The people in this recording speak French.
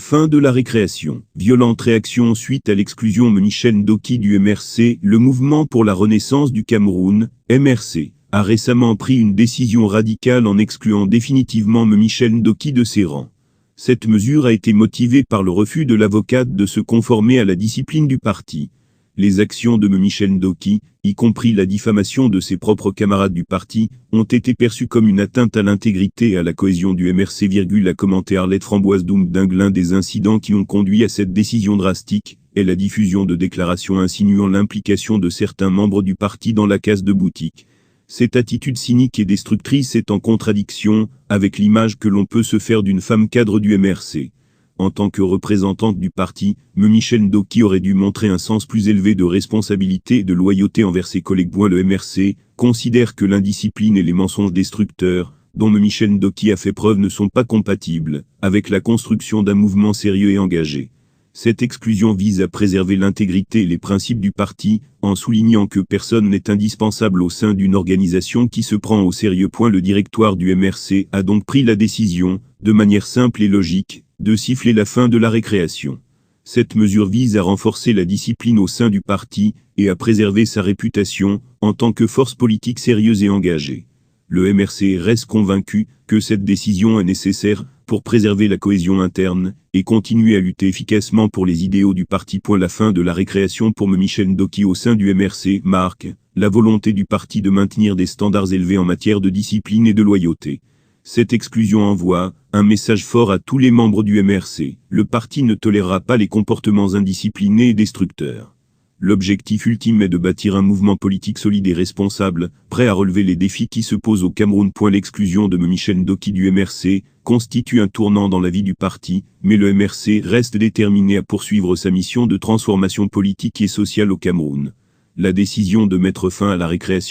Fin de la récréation. Violente réaction suite à l'exclusion de Michel Ndoki du MRC. Le mouvement pour la renaissance du Cameroun, MRC, a récemment pris une décision radicale en excluant définitivement Michel Ndoki de ses rangs. Cette mesure a été motivée par le refus de l'avocate de se conformer à la discipline du parti. Les actions de Michel Ndoki, y compris la diffamation de ses propres camarades du parti, ont été perçues comme une atteinte à l'intégrité et à la cohésion du MRC, a commenté Arlette Framboise Doumding. L'un des incidents qui ont conduit à cette décision drastique est la diffusion de déclarations insinuant l'implication de certains membres du parti dans la casse de boutique. Cette attitude cynique et destructrice est en contradiction avec l'image que l'on peut se faire d'une femme cadre du MRC. En tant que représentante du parti, Michel Ndoki aurait dû montrer un sens plus élevé de responsabilité et de loyauté envers ses collègues. Le MRC considère que l'indiscipline et les mensonges destructeurs, dont Michel Ndoki a fait preuve, ne sont pas compatibles avec la construction d'un mouvement sérieux et engagé. Cette exclusion vise à préserver l'intégrité et les principes du parti, en soulignant que personne n'est indispensable au sein d'une organisation qui se prend au sérieux. Le directoire du MRC a donc pris la décision, de manière simple et logique, de siffler la fin de la récréation. Cette mesure vise à renforcer la discipline au sein du parti et à préserver sa réputation en tant que force politique sérieuse et engagée. Le MRC reste convaincu que cette décision est nécessaire pour préserver la cohésion interne et continuer à lutter efficacement pour les idéaux du parti. La fin de la récréation pour Michel Ndoki au sein du MRC marque la volonté du parti de maintenir des standards élevés en matière de discipline et de loyauté. Cette exclusion envoie un message fort à tous les membres du MRC. Le parti ne tolérera pas les comportements indisciplinés et destructeurs. L'objectif ultime est de bâtir un mouvement politique solide et responsable, prêt à relever les défis qui se posent au Cameroun. L'exclusion de Michel Ndoki du MRC constitue un tournant dans la vie du parti, mais le MRC reste déterminé à poursuivre sa mission de transformation politique et sociale au Cameroun. La décision de mettre fin à la récréation